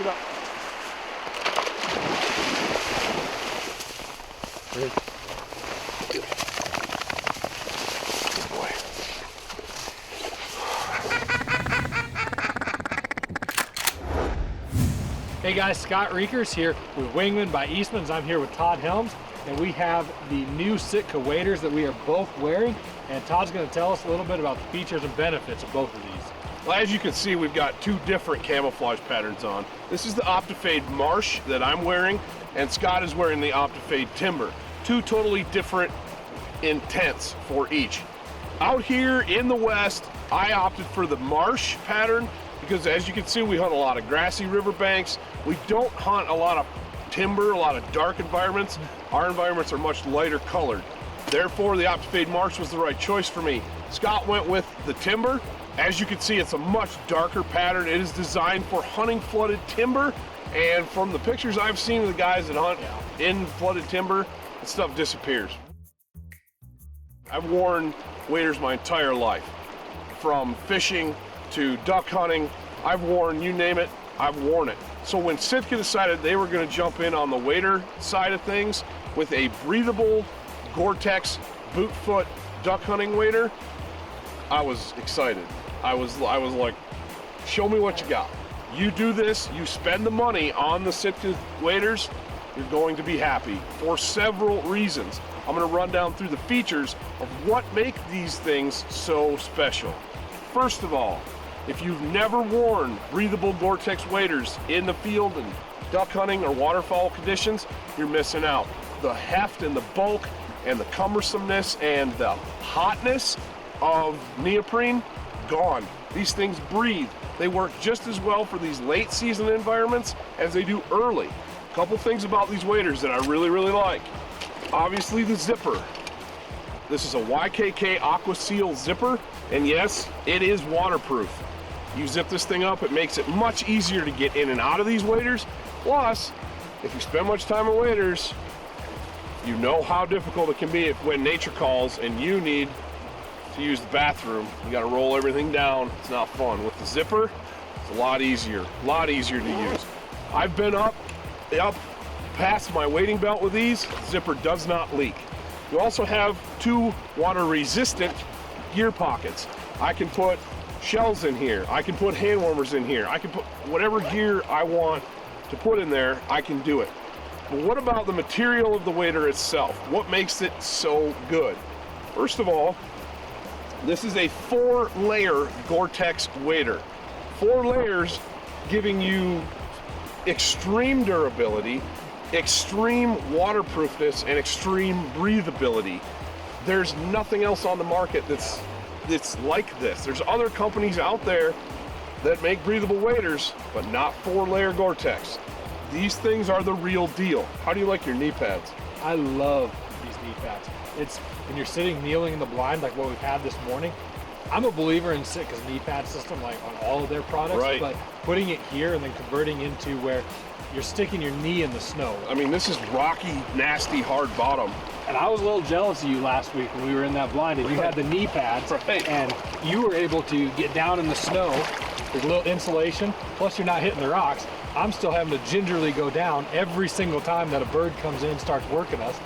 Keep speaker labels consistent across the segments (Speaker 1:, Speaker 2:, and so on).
Speaker 1: it up. Good boy. Hey guys, Scott Reekers here with Wingmen by Eastman's. I'm here with Todd Helms, and we have the new Sitka waders that we are both wearing, and Todd's going to tell us a little bit about the features and benefits of both of these.
Speaker 2: Well, as you can see, we've got two different camouflage patterns on. This is the Optifade Marsh that I'm wearing, and Scott is wearing the Optifade Timber. Two totally different intents for each. Out here in the West, I opted for the Marsh pattern because, as you can see, we hunt a lot of grassy riverbanks. We don't hunt a lot of timber, a lot of dark environments. Our environments are much lighter colored. Therefore, the Optifade Marsh was the right choice for me. Scott went with the Timber. As you can see, it's a much darker pattern. It is designed for hunting flooded timber, and from the pictures I've seen of the guys that hunt in flooded timber, the stuff disappears. I've worn waders my entire life, from fishing to duck hunting. I've worn, you name it, I've worn it. So when Sitka decided they were going to jump in on the wader side of things with a breathable Gore-Tex boot foot duck hunting wader, I was excited. I was like, show me what you got. You do this, you spend the money on the Sitka waders, you're going to be happy for several reasons. I'm going to run down through the features of what make these things so special. First of all, if you've never worn breathable Gore-Tex waders in the field and duck hunting or waterfowl conditions, you're missing out. The heft and the bulk and the cumbersomeness and the hotness of neoprene, gone. These things breathe. They work just as well for these late season environments as they do early. A couple things about these waders that I really like. Obviously the zipper. This is a YKK Aqua Seal zipper, and yes, it is waterproof. You zip this thing up, it makes it much easier to get in and out of these waders. Plus, if you spend much time in waders, you know how difficult it can be when nature calls and you need to use the bathroom. You got to roll everything down. It's not fun. With the zipper, it's a lot easier to use. I've been up past my wading belt with these. The zipper does not leak. You also have two water-resistant gear pockets. I can put shells in here. I can put hand warmers in here. I can put whatever gear I want to put in there, I can do it. But what about the material of the wader itself? What makes it so good? First of all, this is a 4-layer Gore-Tex wader. 4 layers giving you extreme durability, extreme waterproofness, and extreme breathability. There's nothing else on the market that's like this. There's other companies out there that make breathable waders, but not 4-layer Gore-Tex. These things are the real deal. How do you like your knee pads?
Speaker 1: I love these knee pads. It's when you're sitting kneeling in the blind like what we've had this morning. I'm a believer in Sitka's knee pad system, like on all of their products,
Speaker 2: right.
Speaker 1: But putting it here and then converting into where you're sticking your knee in the snow.
Speaker 2: I mean, this is rocky, nasty, hard bottom.
Speaker 1: And I was a little jealous of you last week when we were in that blind and you had the knee pads,
Speaker 2: right.
Speaker 1: And you were able to get down in the snow. There's a little insulation, plus you're not hitting the rocks. I'm still having to gingerly go down every single time that a bird comes in and starts working us.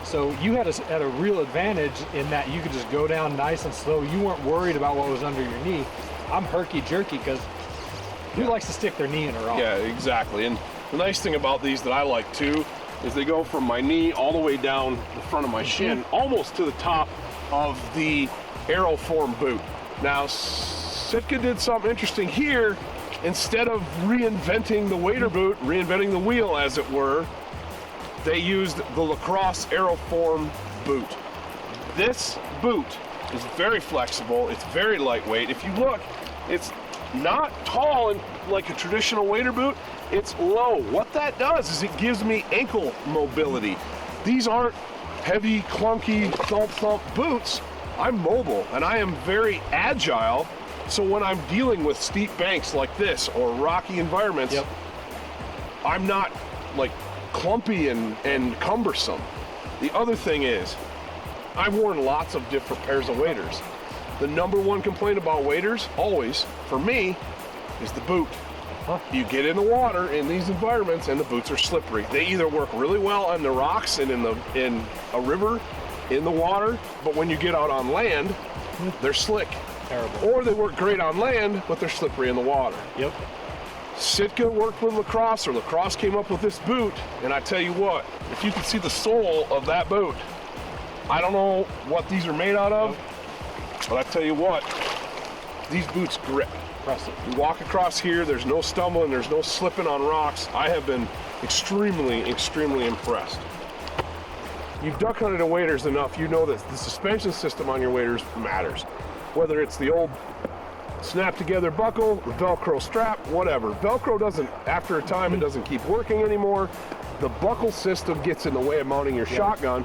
Speaker 1: So you had a real advantage in that you could just go down nice and slow. You weren't worried about what was under your knee. I'm herky-jerky because who likes to stick their knee in a rock?
Speaker 2: Yeah, exactly. And the nice thing about these that I like too is they go from my knee all the way down the front of my shin, almost to the top of the Aeroform boot. Now, Sitka did something interesting here. Instead of reinventing the wader boot, reinventing the wheel as it were, they used the Lacrosse Aeroform boot. This boot is very flexible, it's very lightweight. If you look, it's not tall and like a traditional wader boot, it's low. What that does is it gives me ankle mobility. These aren't heavy, clunky, thump boots. I'm mobile and I am very agile. So when I'm dealing with steep banks like this or rocky environments, I'm not like clumpy and cumbersome. The other thing is, I've worn lots of different pairs of waders. The number one complaint about waders, always, for me, is the boot. You get in the water in these environments and the boots are slippery. They either work really well on the rocks and in a river, in the water, but when you get out on land, they're slick.
Speaker 1: Terrible.
Speaker 2: Or they work great on land, but they're slippery in the water.
Speaker 1: Yep.
Speaker 2: Sitka worked with Lacrosse, or Lacrosse came up with this boot, and I tell you what, if you can see the sole of that boot, I don't know what these are made out of, but I tell you what, these boots grip.
Speaker 1: Impressive.
Speaker 2: You walk across here, there's no stumbling, there's no slipping on rocks. I have been extremely, extremely impressed. You've duck hunted in waders enough, you know that the suspension system on your waders matters. Whether it's the old snap together buckle, the Velcro strap, whatever. Velcro doesn't, after a time, it doesn't keep working anymore. The buckle system gets in the way of mounting your shotgun.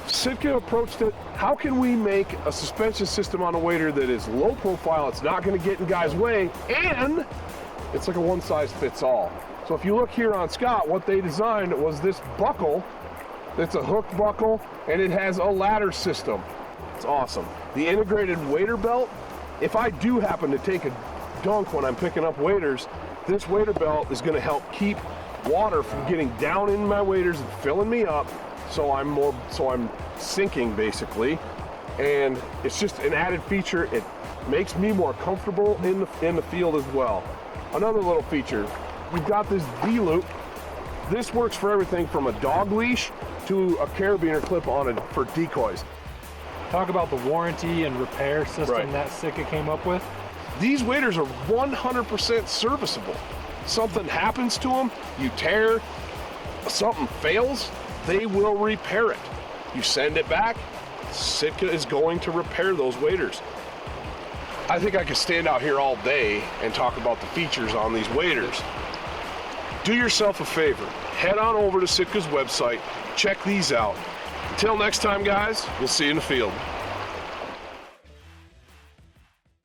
Speaker 2: Sitka approached it, how can we make a suspension system on a wader that is low profile, it's not going to get in guys' way, and it's like a one size fits all. So if you look here on Scott, what they designed was this buckle. It's a hooked buckle, and it has a ladder system. It's awesome. The integrated wader belt, if I do happen to take a dunk when I'm picking up waders, this wader belt is going to help keep water from getting down in my waders and filling me up, so I'm sinking basically, and it's just an added feature. It makes me more comfortable in the field as well. Another little feature, we've got this V-loop. This works for everything from a dog leash to a carabiner clip on it for decoys.
Speaker 1: Talk about the warranty and repair system that Sitka came up with.
Speaker 2: These waders are 100% serviceable. Something happens to them, you tear, something fails, they will repair it. You send it back, Sitka is going to repair those waders. I think I could stand out here all day and talk about the features on these waders. Do yourself a favor, head on over to Sitka's website, check these out. Until next time, guys, we'll see you in the field.